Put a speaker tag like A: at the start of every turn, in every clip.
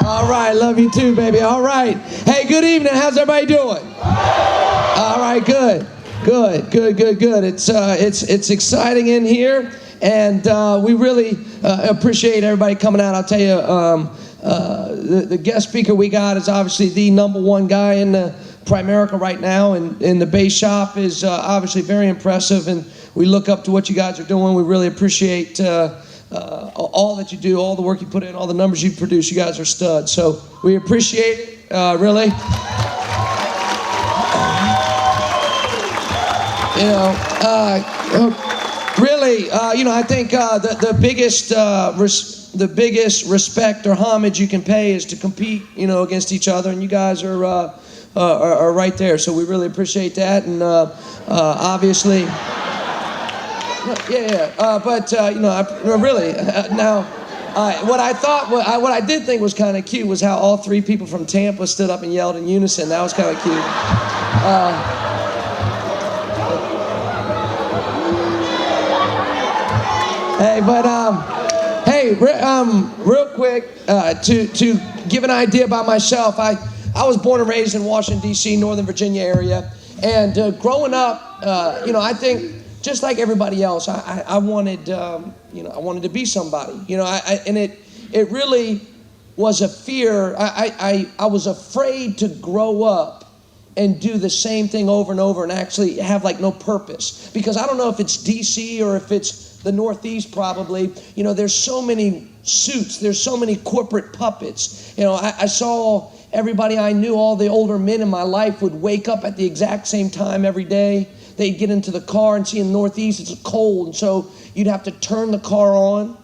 A: All right, love you too, baby. All right. Hey, good evening. How's everybody doing? All right, good. It's exciting in here, and we really appreciate everybody coming out. I'll tell you, the guest speaker we got is obviously the #1 guy in the Primerica right now, and the bass shop is obviously very impressive, and we look up to what you guys are doing. We really appreciate all that you do, all the work you put in, all the numbers you produce. You guys are studs, so we appreciate it, really. I think the biggest respect or homage you can pay is to compete, against each other, and you guys are right there. So we really appreciate that, and obviously, what I did think was kind of cute was how all three people from Tampa stood up and yelled in unison. That was kind of cute. Real quick, to give an idea about myself, I was born and raised in Washington, D.C., Northern Virginia area, and growing up, I think just like everybody else, I wanted to be somebody, and it really was a fear. I was afraid to grow up and do the same thing over and over and actually have no purpose, because I don't know if it's D.C. or if it's the Northeast probably, there's so many suits, there's so many corporate puppets. I saw everybody I knew, all the older men in my life would wake up at the exact same time every day. They'd get into the car, and see in the Northeast it's cold, and so you'd have to turn the car on,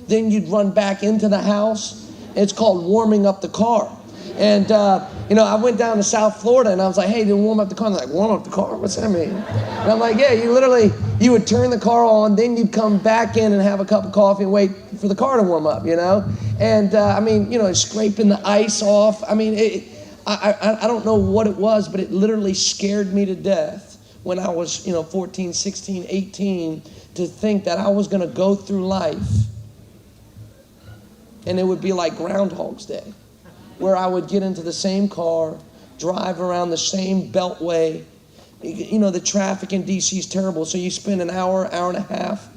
A: then you'd run back into the house. It's called warming up the car. And I went down to South Florida, and I was like, hey, they warm up the car. And they're like, warm up the car? What's that mean? And I'm like, yeah, you would turn the car on, then you'd come back in and have a cup of coffee and wait for the car to warm up, And scraping the ice off. I don't know what it was, but it literally scared me to death when I was, 14, 16, 18, to think that I was going to go through life and it would be like Groundhog's Day, where I would get into the same car, drive around the same beltway. The traffic in D.C. is terrible, so you spend an hour and a half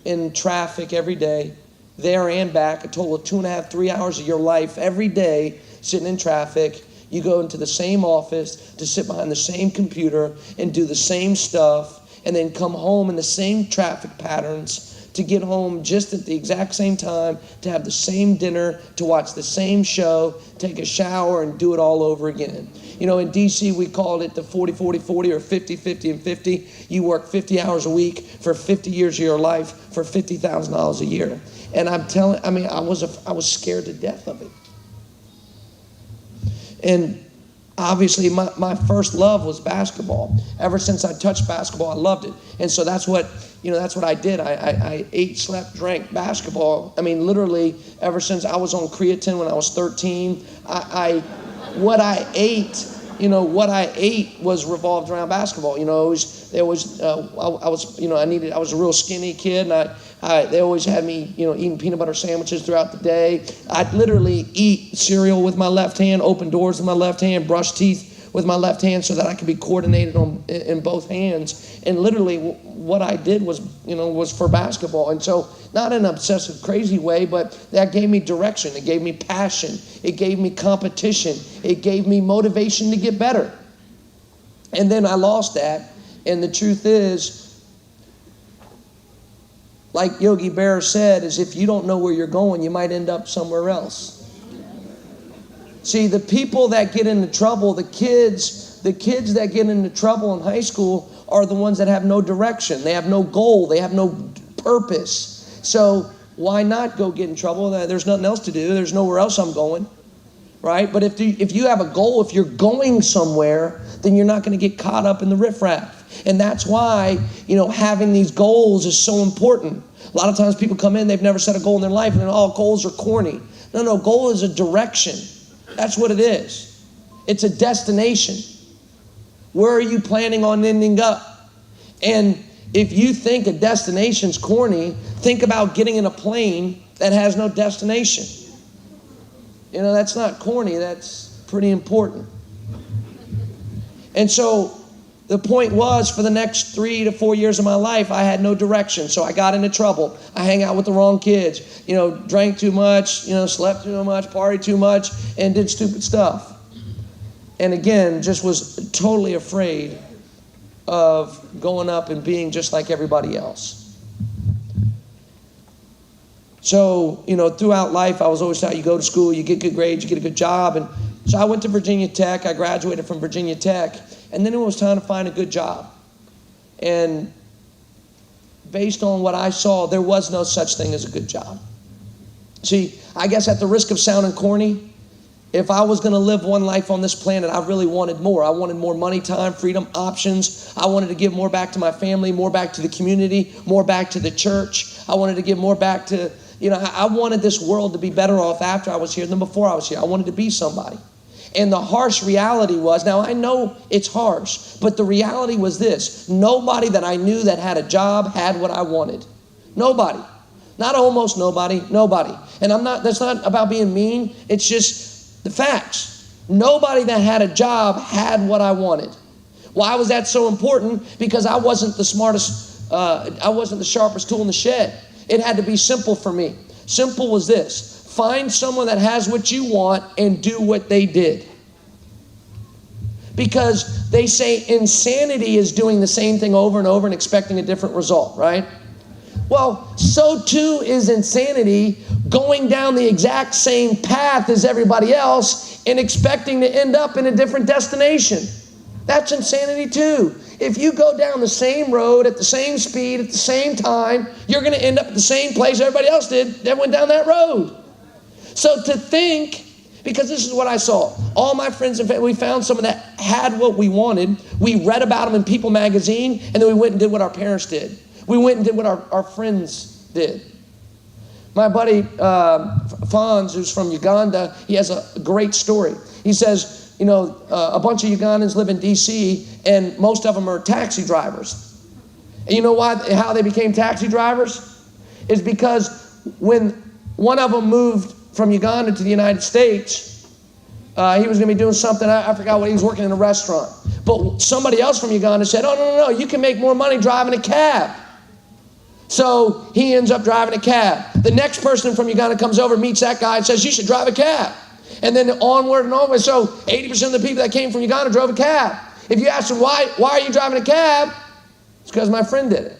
A: in traffic every day, there and back, a total of 2.5, 3 hours of your life every day sitting in traffic. You go into the same office to sit behind the same computer and do the same stuff, and then come home in the same traffic patterns, to get home just at the exact same time, to have the same dinner, to watch the same show, take a shower, and do it all over again. In D.C. we called it the 40-40-40 or 50-50-50. You work 50 hours a week for 50 years of your life for $50,000 a year. And I was scared to death of it. And obviously my first love was basketball. Ever since I touched basketball, I loved it. And so that's what I did. I ate, slept, drank basketball. Literally ever since I was on creatine when I was 13, what I ate was revolved around basketball. I was a real skinny kid, and they always had me, eating peanut butter sandwiches throughout the day. I'd literally eat cereal with my left hand, open doors with my left hand, brush teeth with my left hand so that I could be coordinated in both hands. And literally what I did was for basketball. And so not in an obsessive, crazy way, but that gave me direction. It gave me passion. It gave me competition. It gave me motivation to get better. And then I lost that. And the truth is, like Yogi Berra said, is if you don't know where you're going, you might end up somewhere else. See, the people that get into trouble, the kids that get into trouble in high school are the ones that have no direction. They have no goal. They have no purpose. So why not go get in trouble? There's nothing else to do. There's nowhere else I'm going, right? But if you have a goal, if you're going somewhere, then you're not going to get caught up in the riffraff. And that's why, having these goals is so important. A lot of times people come in, they've never set a goal in their life, and then, goals are corny. No, goal is a direction. That's what it is. It's a destination. Where are you planning on ending up? And if you think a destination's corny, think about getting in a plane that has no destination. That's not corny, that's pretty important. And so the point was, for the next 3 to 4 years of my life, I had no direction. So I got into trouble. I hang out with the wrong kids, drank too much, slept too much, partied too much, and did stupid stuff. And again, just was totally afraid of going up and being just like everybody else. So, throughout life, I was always taught, you go to school, you get good grades, you get a good job. And so I went to Virginia Tech. I graduated from Virginia Tech. And then it was time to find a good job. And based on what I saw, there was no such thing as a good job. See, I guess at the risk of sounding corny, if I was going to live one life on this planet, I really wanted more. I wanted more money, time, freedom, options. I wanted to give more back to my family, more back to the community, more back to the church. I wanted to give more back to, I wanted this world to be better off after I was here than before I was here. I wanted to be somebody. And the harsh reality was, now I know it's harsh, but the reality was this: nobody that I knew that had a job had what I wanted. Nobody. Not almost nobody, nobody. And that's not about being mean, it's just the facts. Nobody that had a job had what I wanted. Why was that so important? Because I wasn't the smartest, I wasn't the sharpest tool in the shed. It had to be simple for me. Simple was this: find someone that has what you want and do what they did. Because they say insanity is doing the same thing over and over and expecting a different result, right? Well, so too is insanity, going down the exact same path as everybody else and expecting to end up in a different destination. That's insanity too. If you go down the same road at the same speed at the same time, you're going to end up at the same place everybody else did that went down that road. So to think, because this is what I saw. All my friends and family, we found someone that had what we wanted. We read about them in People magazine, and then we went and did what our parents did. We went and did what our friends did. My buddy, Fonz, who's from Uganda, he has a great story. He says, a bunch of Ugandans live in D.C., and most of them are taxi drivers. And you know how they became taxi drivers? Is because when one of them moved from Uganda to the United States, he was going to be doing something, I forgot what, he was working in a restaurant. But somebody else from Uganda said, oh, no, you can make more money driving a cab. So he ends up driving a cab. The next person from Uganda comes over, meets that guy, and says, you should drive a cab. And then onward and onward. So 80% of the people that came from Uganda drove a cab. If you ask them, why are you driving a cab? It's because my friend did it.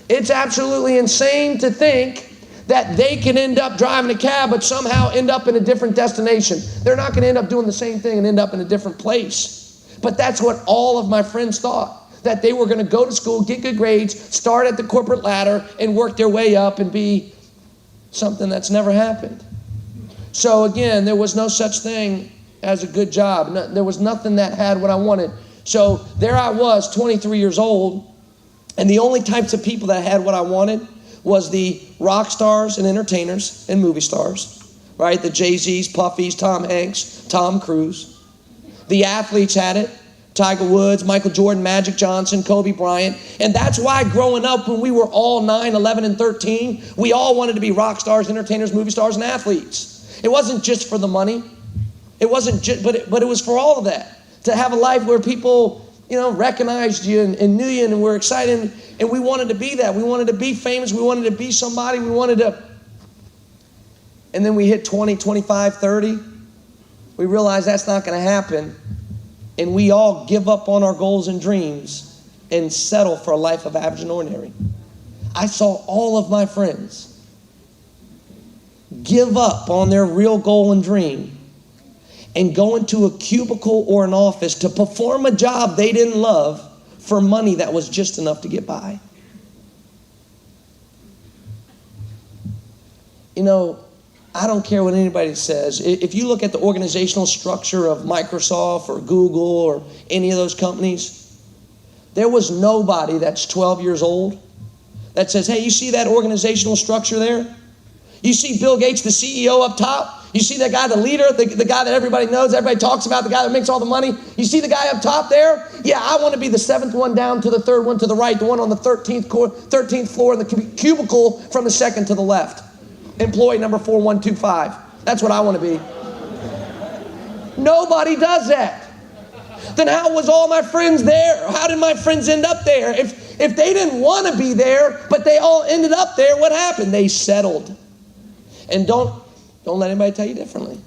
A: It's absolutely insane to think that they can end up driving a cab but somehow end up in a different destination. They're not going to end up doing the same thing and end up in a different place. But that's what all of my friends thought, that they were going to go to school, get good grades, start at the corporate ladder, and work their way up and be something that's never happened. So again, there was no such thing as a good job. There was nothing that had what I wanted. So there I was, 23 years old, and the only types of people that had what I wanted was the rock stars and entertainers and movie stars, right? The Jay-Z's, Puffy's, Tom Hanks, Tom Cruise. The athletes had it: Tiger Woods, Michael Jordan, Magic Johnson, Kobe Bryant. And that's why growing up, when we were all 9, 11, and 13, we all wanted to be rock stars, entertainers, movie stars, and athletes. It wasn't just for the money. It wasn't just, but it was for all of that. To have a life where people, recognized you and knew you and were excited. And we wanted to be that. We wanted to be famous. We wanted to be somebody. We wanted to. And then we hit 20, 25, 30. We realized that's not going to happen. And we all give up on our goals and dreams and settle for a life of average and ordinary. I saw all of my friends give up on their real goal and dream and go into a cubicle or an office to perform a job they didn't love for money that was just enough to get by. I don't care what anybody says. If you look at the organizational structure of Microsoft or Google or any of those companies, there was nobody that's 12 years old that says, hey, you see that organizational structure there? You see Bill Gates, the CEO up top? You see that guy, the leader, the guy that everybody knows, everybody talks about, the guy that makes all the money? You see the guy up top there? Yeah, I want to be the 7th one down to the 3rd one to the right, the one on the 13th floor in the cubicle from the 2nd to the left. Employee number 4125. That's what I want to be. Nobody does that. Then how was all my friends there? How did my friends end up there? If they didn't want to be there, but they all ended up there, what happened? They settled. And don't let anybody tell you differently.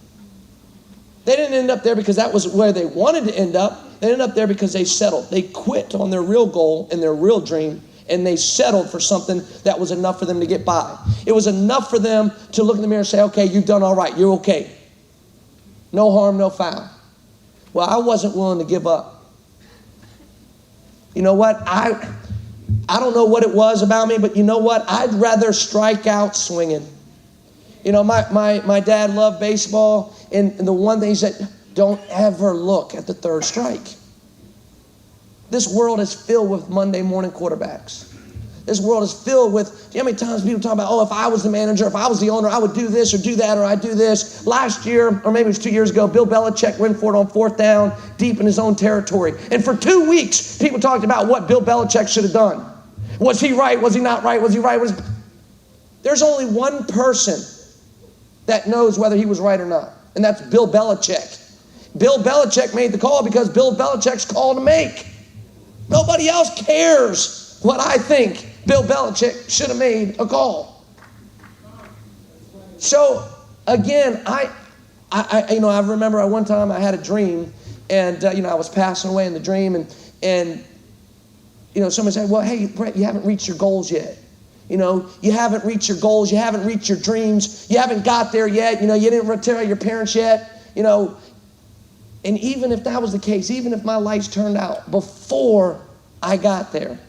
A: They didn't end up there because that was where they wanted to end up. They ended up there because they settled. They quit on their real goal and their real dream, and they settled for something that was enough for them to get by. It was enough for them to look in the mirror and say, okay, you've done all right. You're okay. No harm, no foul. Well, I wasn't willing to give up. You know what? I don't know what it was about me, but you know what? I'd rather strike out swinging. You know, my dad loved baseball, and the one thing he said, don't ever look at the third strike. This world is filled with Monday morning quarterbacks. This world is filled with, you know how many times people talk about, oh, if I was the manager, if I was the owner, I would do this or do that or I'd do this. Last year, or maybe it was 2 years ago, Bill Belichick went for it on 4th down, deep in his own territory. And for 2 weeks, people talked about what Bill Belichick should have done. Was he right? Was he not right? Was he right? There's only one person that knows whether he was right or not, and that's Bill Belichick. Bill Belichick made the call because Bill Belichick's call to make. Nobody else cares what I think. Bill Belichick should have made a call. So again, I remember one time I had a dream, and I was passing away in the dream, and somebody said, well, hey, Brett, you haven't reached your goals yet. You haven't reached your goals, you haven't reached your dreams, you haven't got there yet, you didn't retire your parents yet, And even if that was the case, even if my lights turned out before I got there,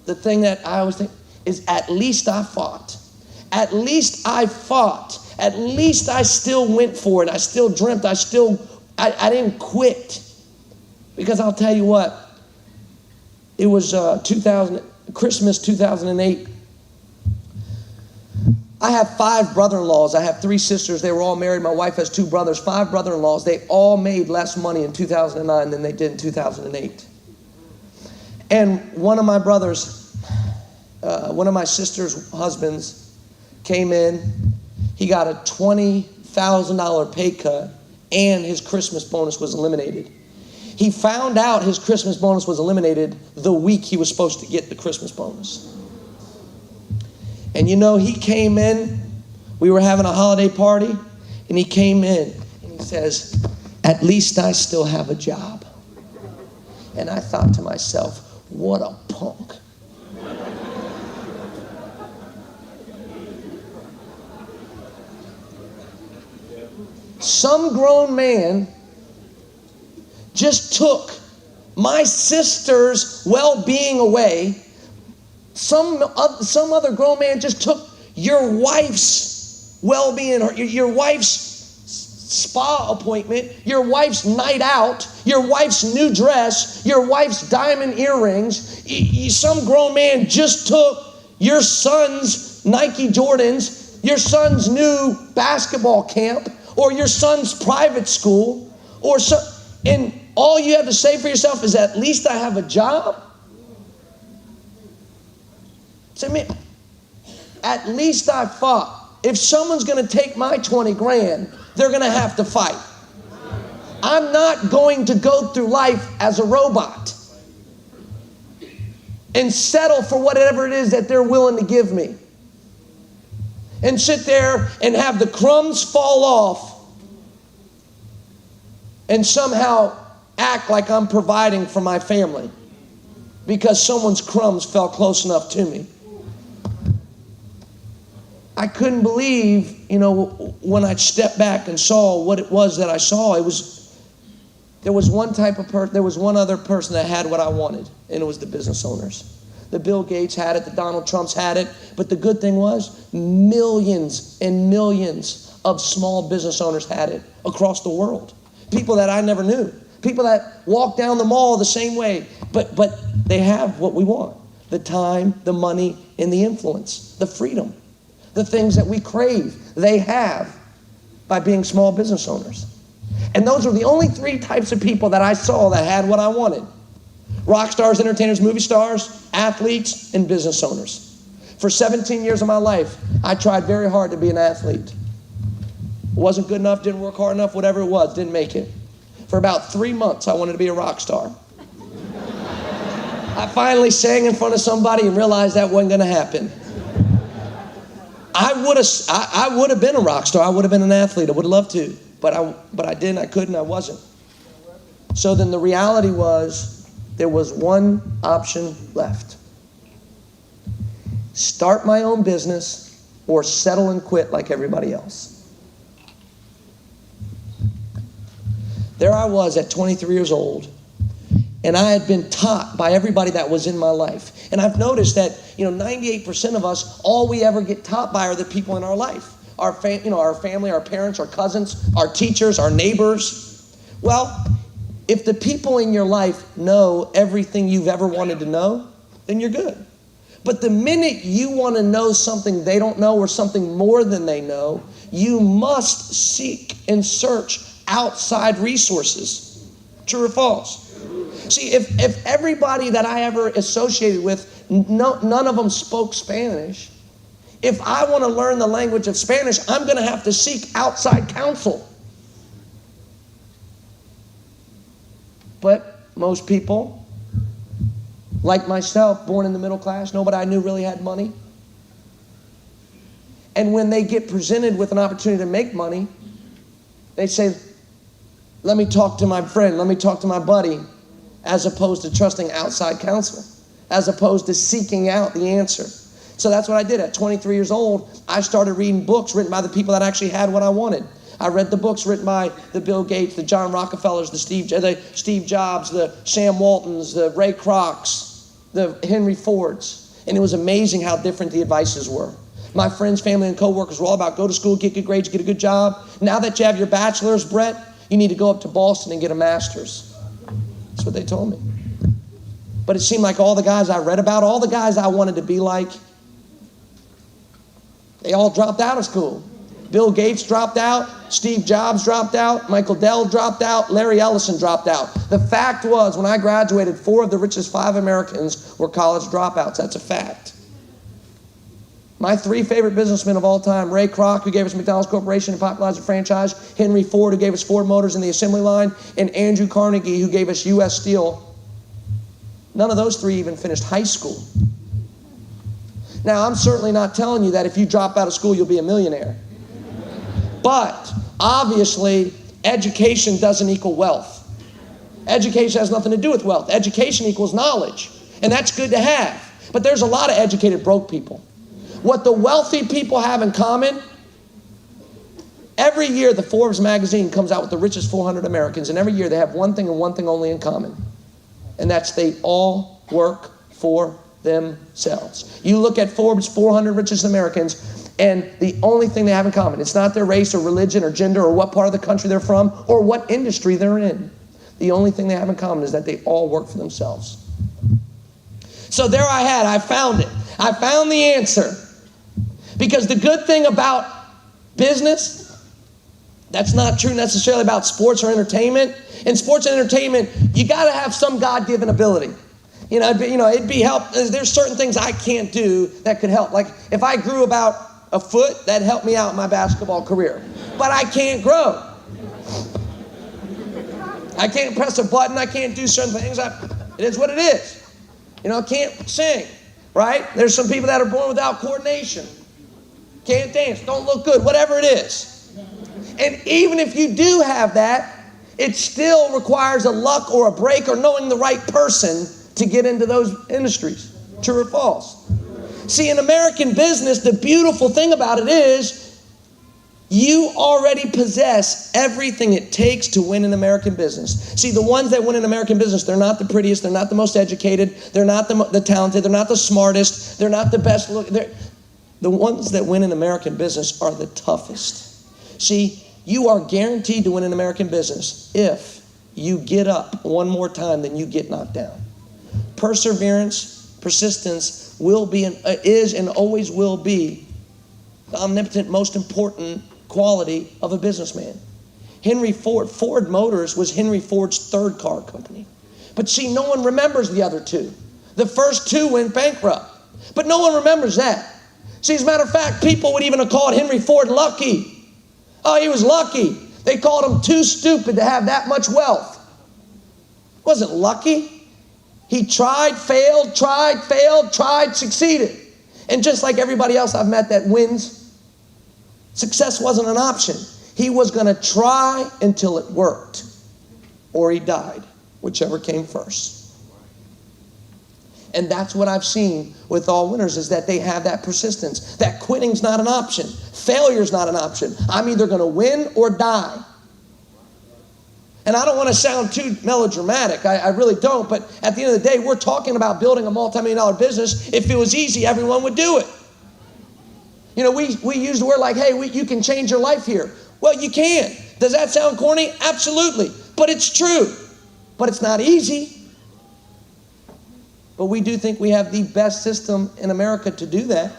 A: the thing that I always think is at least I fought. At least I fought. At least I still went for it. I still dreamt. I didn't quit. Because I'll tell you what, it was Christmas 2008. I have 5 brother-in-laws. I have 3 sisters. They were all married. My wife has 2 brothers, 5 brother-in-laws. They all made less money in 2009 than they did in 2008. And one of my brothers, one of my sister's husbands came in. He got a $20,000 pay cut, and his Christmas bonus was eliminated. He found out his Christmas bonus was eliminated the week he was supposed to get the Christmas bonus. And he came in, we were having a holiday party, and he came in, and he says, at least I still have a job. And I thought to myself, what a punk. Some grown man just took my sister's well-being away. Some other grown man just took your wife's well-being, your wife's spa appointment, your wife's night out, your wife's new dress, your wife's diamond earrings. Some grown man just took your son's Nike Jordans, your son's new basketball camp, or your son's private school, and all you have to say for yourself is, at least I have a job. Say, at least I fought. If someone's going to take my 20 grand, they're going to have to fight. I'm not going to go through life as a robot and settle for whatever it is that they're willing to give me, and sit there and have the crumbs fall off and somehow act like I'm providing for my family because someone's crumbs fell close enough to me. I couldn't believe, when I stepped back and saw what it was that I saw. There was one other person that had what I wanted, and it was the business owners. The Bill Gates had it, the Donald Trumps had it, but the good thing was millions and millions of small business owners had it across the world. People that I never knew, people that walk down the mall the same way, but they have what we want: the time, the money, and the influence, the freedom. The things that we crave, they have by being small business owners. And those are the only 3 types of people that I saw that had what I wanted: rock stars, entertainers, movie stars, athletes, and business owners. For 17 years of my life, I tried very hard to be an athlete. wasn't good enough, didn't work hard enough, whatever it was, didn't make it. For about 3 months, I wanted to be a rock star. I finally sang in front of somebody and realized that wasn't going to happen. I would have been a rock star. I would have been an athlete. I would have loved to. But I didn't, I couldn't, I wasn't. So then the reality was there was one option left. Start my own business or settle and quit like everybody else. There I was at 23 years old, and I had been taught by everybody that was in my life. And I've noticed that, 98% of us, all we ever get taught by are the people in our life. Our family, our parents, our cousins, our teachers, our neighbors. Well, if the people in your life know everything you've ever wanted to know, then you're good. But the minute you want to know something they don't know or something more than they know, you must seek and search outside resources. True or false? See, if everybody that I ever associated with, none of them spoke Spanish, if I want to learn the language of Spanish, I'm going to have to seek outside counsel. But most people, like myself, born in the middle class, nobody I knew really had money. And when they get presented with an opportunity to make money, they say, let me talk to my friend, let me talk to my buddy, as opposed to trusting outside counsel, as opposed to seeking out the answer. So that's what I did. At 23 years old, I started reading books written by the people that actually had what I wanted. I read the books written by the Bill Gates, the John Rockefellers, the Steve Jobs, the Sam Waltons, the Ray Krocs, the Henry Fords. And it was amazing how different the advices were. My friends, family, and coworkers were all about go to school, get good grades, get a good job. Now that you have your bachelor's, Brett, you need to go up to Boston and get a master's. That's what they told me. But it seemed like all the guys I read about, all the guys I wanted to be like, they all dropped out of school. Bill Gates dropped out, Steve Jobs dropped out, Michael Dell dropped out, Larry Ellison dropped out. The fact was, when I graduated, 4 of the richest 5 Americans were college dropouts. That's a fact. My 3 favorite businessmen of all time, Ray Kroc, who gave us McDonald's Corporation and popularized the franchise, Henry Ford, who gave us Ford Motors and the assembly line, and Andrew Carnegie, who gave us U.S. Steel. None of those 3 even finished high school. Now, I'm certainly not telling you that if you drop out of school, you'll be a millionaire. But, obviously, education doesn't equal wealth. Education has nothing to do with wealth. Education equals knowledge, and that's good to have. But there's a lot of educated broke people. What the wealthy people have in common, every year the Forbes magazine comes out with the richest 400 Americans, and every year they have one thing and one thing only in common, and that's they all work for themselves. You look at Forbes' 400 richest Americans, and the only thing they have in common, it's not their race or religion or gender or what part of the country they're from or what industry they're in. The only thing they have in common is that they all work for themselves. So there I found it. I found the answer. Because the good thing about business, that's not true necessarily about sports or entertainment. In sports and entertainment, you got to have some God-given ability. It'd be help. There's certain things I can't do that could help. Like if I grew about a foot, that'd help me out in my basketball career. But I can't grow. I can't press a button. I can't do certain things. It is what it is. I can't sing, right? There's some people that are born without coordination. Can't dance, don't look good, whatever it is. And even if you do have that, it still requires a luck or a break or knowing the right person to get into those industries. True or false? See, in American business, the beautiful thing about it is you already possess everything it takes to win in American business. See, the ones that win in American business, they're not the prettiest, they're not the most educated, they're not the talented, they're not the smartest, they're not the best looking. The ones that win in American business are the toughest. See, you are guaranteed to win in American business if you get up one more time than you get knocked down. Perseverance, persistence is and always will be the omnipotent, most important quality of a businessman. Henry Ford Motors was Henry Ford's 3rd car company. But see, no one remembers the other 2. The first 2 went bankrupt, but no one remembers that. See, as a matter of fact, people would even have called Henry Ford lucky. Oh, he was lucky. They called him too stupid to have that much wealth. Wasn't lucky. He tried, failed, succeeded. And just like everybody else I've met that wins, success wasn't an option. He was going to try until it worked, or he died, whichever came first. And that's what I've seen with all winners, is that they have that persistence, that quitting's not an option. Failure's not an option. I'm either going to win or die. And I don't want to sound too melodramatic. I really don't. But at the end of the day, we're talking about building a multi-million-dollar business. If it was easy, everyone would do it. You know, we use the word like, hey, you can change your life here. Well, you can. Does that sound corny? Absolutely. But it's true. But it's not easy. But we do think we have the best system in America to do that.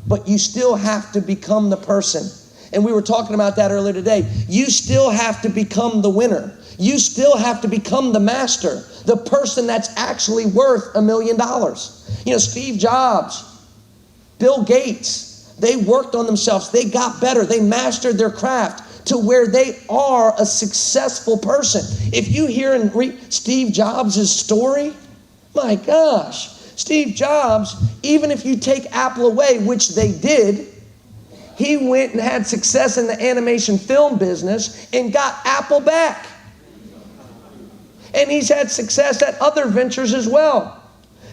A: But you still have to become the person. And we were talking about that earlier today. You still have to become the winner. You still have to become the master, the person that's actually worth $1 million. You know, Steve Jobs, Bill Gates, they worked on themselves. They got better. They mastered their craft to where they are a successful person. If you hear and read Steve Jobs' story, my gosh, Steve Jobs, even if you take Apple away, which they did, he went and had success in the animation film business and got Apple back. And he's had success at other ventures as well.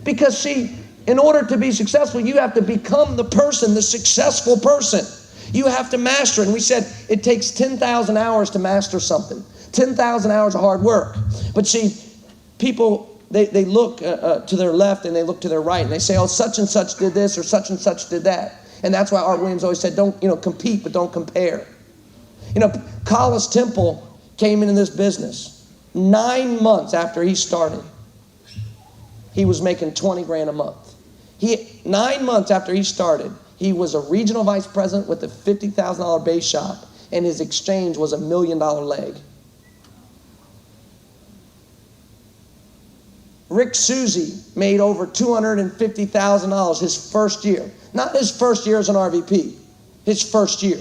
A: Because see, in order to be successful, you have to become the person, the successful person. You have to master it. And we said it takes 10,000 hours to master something. 10,000 hours of hard work. But see, people, they look to their left and they look to their right and they say, oh, such and such did this or such and such did that. And that's why Art Williams always said, don't, compete, but don't compare. Collis Temple came into this business 9 months after he started. He was making 20 grand a month. 9 months after he started, he was a regional vice president with a $50,000 base shop, and his exchange was $1 million leg. Rick Susie made over $250,000 his first year. Not his first year as an RVP, his first year.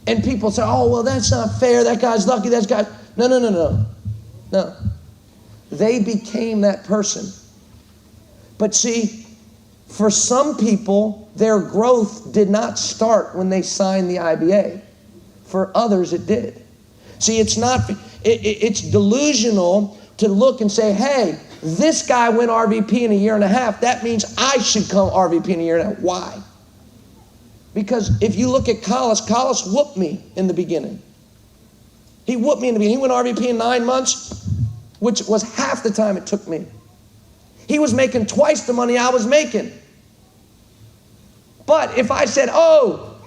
A: And people say, oh, well, that's not fair. That guy's lucky. No. They became that person. But see, for some people, their growth did not start when they signed the IBA. For others, it did. See, it's delusional to look and say, hey, this guy went RVP in a year and a half. That means I should come RVP in a year and a half. Why? Because if you look at Collis whooped me in the beginning. He whooped me in the beginning. He went RVP in 9 months, which was half the time it took me. He was making twice the money I was making. But if I said, oh,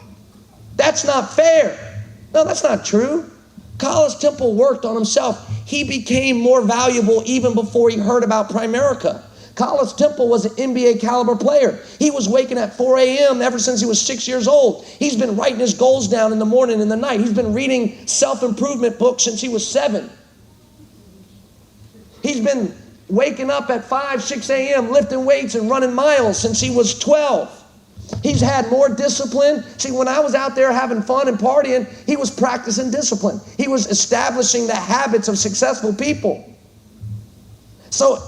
A: that's not fair. No, that's not true. Collis Temple worked on himself. He became more valuable even before he heard about Primerica. Collis Temple was an NBA caliber player. He was waking at 4 a.m. ever since he was 6 years old. He's been writing his goals down in the morning and the night. He's been reading self-improvement books since he was 7. He's been waking up at 5, 6 a.m. lifting weights and running miles since he was 12. He's had more discipline. See, when I was out there having fun and partying, he was practicing discipline. He was establishing the habits of successful people. So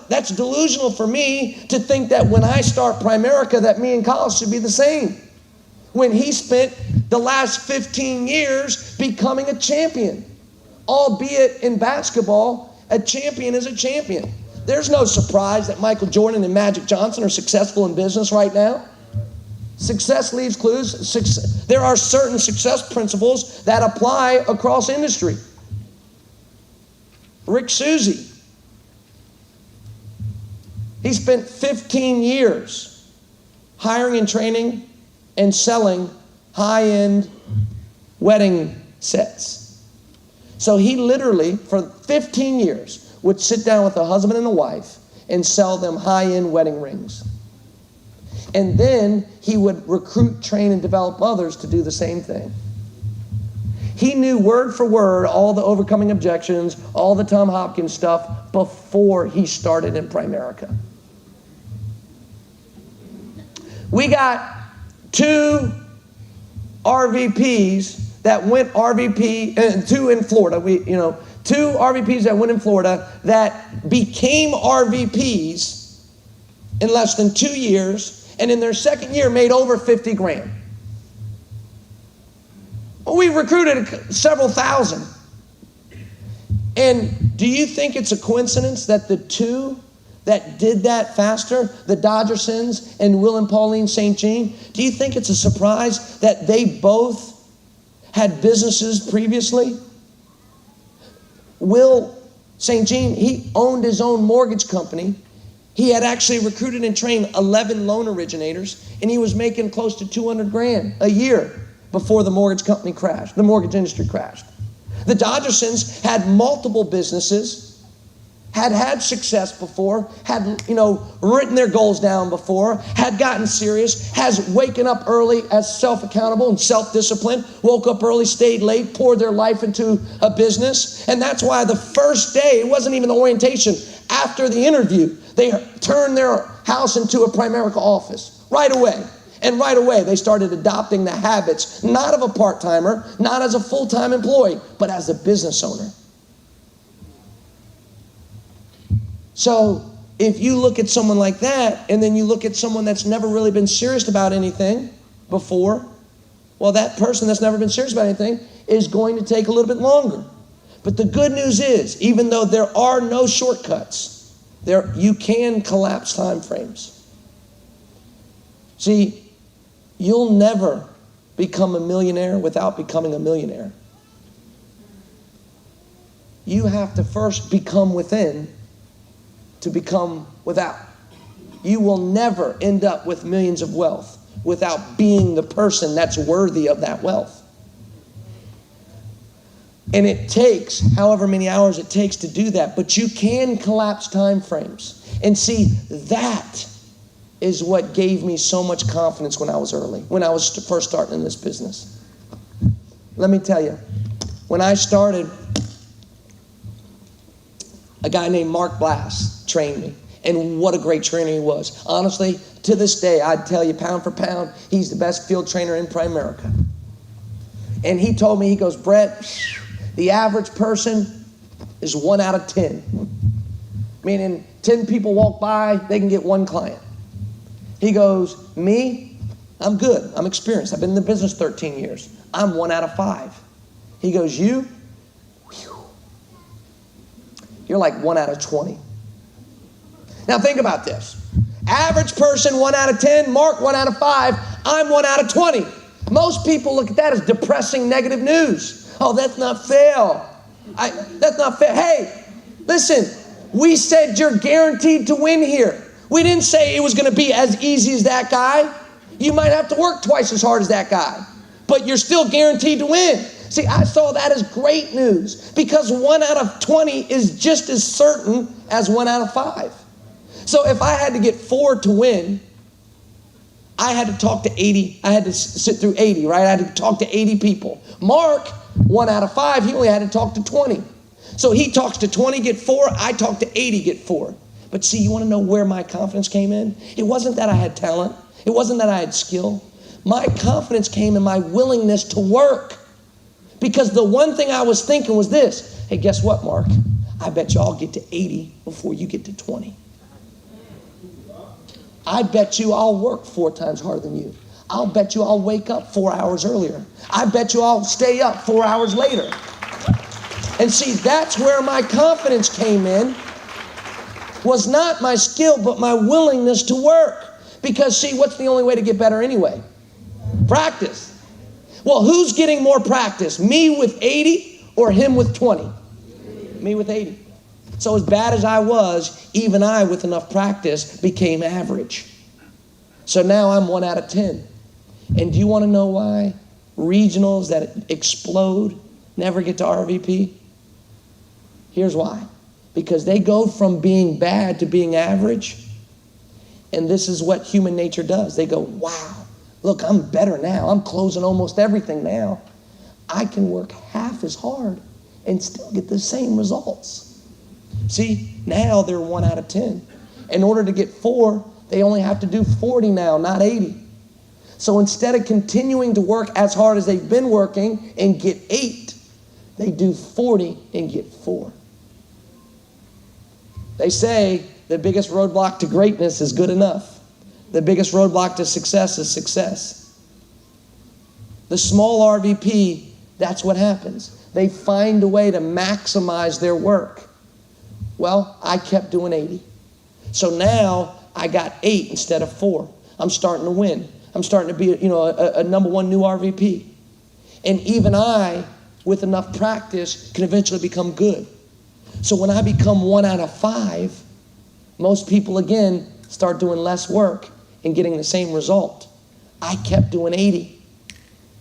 A: that's delusional for me to think that when I start Primerica that me and Collis should be the same. When he spent the last 15 years becoming a champion. Albeit in basketball, a champion is a champion. There's no surprise that Michael Jordan and Magic Johnson are successful in business right now. Success leaves clues. There are certain success principles that apply across industry. Rick Susie, he spent 15 years hiring and training and selling high-end wedding sets. So he literally, for 15 years, would sit down with a husband and a wife and sell them high-end wedding rings. And then he would recruit, train, and develop others to do the same thing. He knew word for word all the overcoming objections, all the Tom Hopkins stuff before he started in Primerica. We got 2 RVPs that went RVP, two in Florida, two RVPs that went in Florida that became RVPs in less than 2 years, and in their second year made over 50 grand. Well, we recruited several thousand. And do you think it's a coincidence that the two that did that faster, the Dodgersons and Will and Pauline St. Jean, do you think it's a surprise that they both had businesses previously? Will St. Jean, he owned his own mortgage company. He had actually recruited and trained 11 loan originators, and he was making close to 200 grand a year before the mortgage company crashed, the mortgage industry crashed. The Dodgersons had multiple businesses, had success before, had, written their goals down before, had gotten serious, has waken up early as self-accountable and self-disciplined, woke up early, stayed late, poured their life into a business. And that's why the first day, it wasn't even the orientation, after the interview, they turned their house into a Primerica office right away. And right away, they started adopting the habits, not of a part-timer, not as a full-time employee, but as a business owner. So if you look at someone like that, and then you look at someone that's never really been serious about anything before, well, that person that's never been serious about anything is going to take a little bit longer. But the good news is, even though there are no shortcuts, you can collapse time frames. See, you'll never become a millionaire without becoming a millionaire. You have to first become within to become without. You will never end up with millions of wealth without being the person that's worthy of that wealth. And it takes however many hours it takes to do that, but you can collapse time frames. And see, that is what gave me so much confidence when I was first starting in this business. Let me tell you, when I started, a guy named Mark Blass trained me, and what a great trainer he was. Honestly, to this day, I'd tell you, pound for pound, he's the best field trainer in Primerica. And he told me, he goes, Brett, the average person is 1 out of 10. Meaning 10 people walk by, they can get 1 client. He goes, me, I'm good. I'm experienced. I've been in the business 13 years. I'm 1 out of 5. He goes, you? You're like 1 out of 20. Now think about this. Average person, 1 out of 10. Mark, 1 out of 5. I'm 1 out of 20. Most people look at that as depressing, negative news. Oh, that's not fair. That's not fair. Hey, listen, we said you're guaranteed to win here. We didn't say it was going to be as easy as that guy. You might have to work twice as hard as that guy, but you're still guaranteed to win. See, I saw that as great news because 1 out of 20 is just as certain as 1 out of 5. So if I had to get 4 to win, I had to talk to 80. I had to sit through 80, right? I had to talk to 80 people. Mark, 1 out of 5, he only had to talk to 20. So he talks to 20, get 4. I talk to 80, get 4. But see, you want to know where my confidence came in? It wasn't that I had talent. It wasn't that I had skill. My confidence came in my willingness to work. Because the one thing I was thinking was this. Hey, guess what, Mark? I bet you I'll get to 80 before you get to 20. I bet you I'll work 4 times harder than you. I'll bet you I'll wake up 4 hours earlier. I bet you I'll stay up 4 hours later. And see, that's where my confidence came in. Was not my skill, but my willingness to work. Because see, what's the only way to get better anyway? Practice. Well, who's getting more practice? Me with 80 or him with 20? Me with 80. So as bad as I was, even I with enough practice became average. So now I'm 1 out of 10. And do you want to know why regionals that explode never get to RVP? Here's why. Because they go from being bad to being average. And this is what human nature does. They go, wow, look, I'm better now. I'm closing almost everything now. I can work half as hard and still get the same results. See, now they're 1 out of 10. In order to get 4, they only have to do 40 now, not 80. So instead of continuing to work as hard as they've been working and get 8, they do 40 and get 4. They say the biggest roadblock to greatness is good enough. The biggest roadblock to success is success. The small RVP, that's what happens. They find a way to maximize their work. Well, I kept doing 80. So now I got 8 instead of 4. I'm starting to win. I'm starting to be, a number 1 new RVP. And even I, with enough practice, can eventually become good. So when I become 1 out of 5, most people, again, start doing less work and getting the same result. I kept doing 80.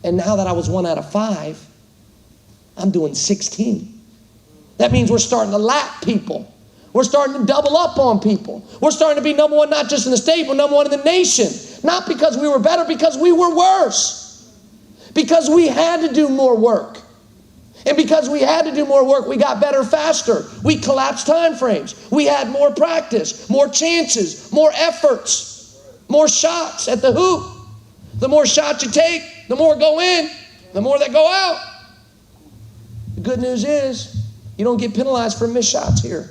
A: And now that I was 1 out of 5, I'm doing 16. That means we're starting to lap people. We're starting to double up on people. We're starting to be number 1, not just in the state, but number 1 in the nation. Not because we were better, because we were worse. Because we had to do more work. And because we had to do more work, we got better faster. We collapsed time frames. We had more practice, more chances, more efforts, more shots at the hoop. The more shots you take, the more go in, the more that go out. The good news is you don't get penalized for missed shots here.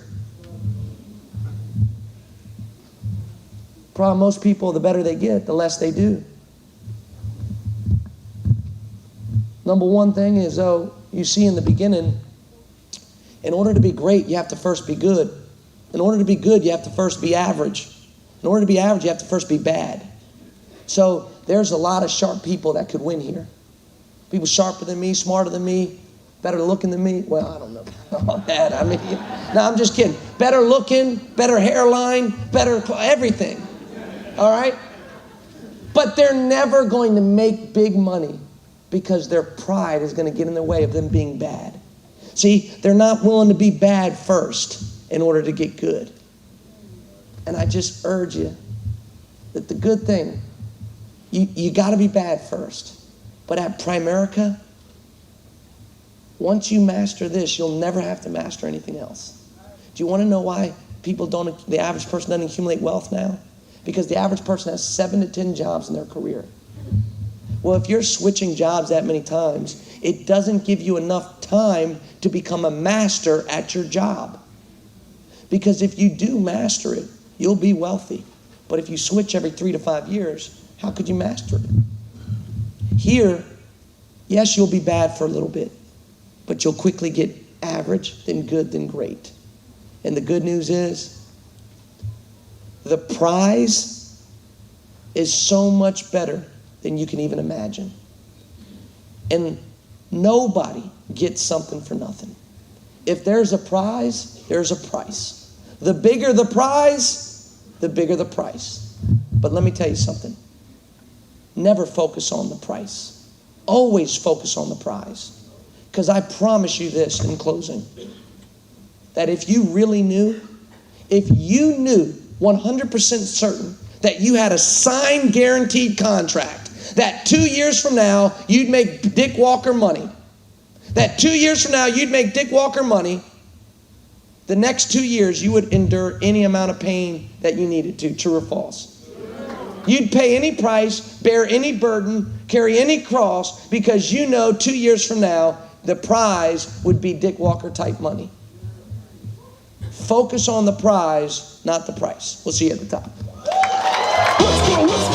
A: Problem, most people, the better they get, the less they do. Number 1 thing is, you see in the beginning, in order to be great, you have to first be good. In order to be good, you have to first be average. In order to be average, you have to first be bad. So there's a lot of sharp people that could win here. People sharper than me, smarter than me, better looking than me. Well, I don't know about that. No, I'm just kidding. Better looking, better hairline, better everything. All right? But they're never going to make big money because their pride is going to get in their way of them being bad. See, they're not willing to be bad first in order to get good. And I just urge you that the good thing, you got to be bad first. But at Primerica, once you master this, you'll never have to master anything else. Do you want to know why the average person doesn't accumulate wealth now? Because the average person has 7 to 10 jobs in their career. Well, if you're switching jobs that many times, it doesn't give you enough time to become a master at your job. Because if you do master it, you'll be wealthy. But if you switch every 3 to 5 years, how could you master it? Here, yes, you'll be bad for a little bit, but you'll quickly get average, then good, then great. And the good news is, the prize is so much better than you can even imagine. And nobody gets something for nothing. If there's a prize, there's a price. The bigger the prize, the bigger the price. But let me tell you something. Never focus on the price. Always focus on the prize. Because I promise you this in closing, that if you really knew, if you knew 100% certain that you had a signed guaranteed contract, that 2 years from now you'd make Dick Walker money, that 2 years from now you'd make Dick Walker money, the next 2 years you would endure any amount of pain that you needed to, true or false? You'd pay any price, bear any burden, carry any cross, because you know 2 years from now the prize would be Dick Walker type money. Focus on the prize, not the price. We'll see you at the top. Let's go, let's go.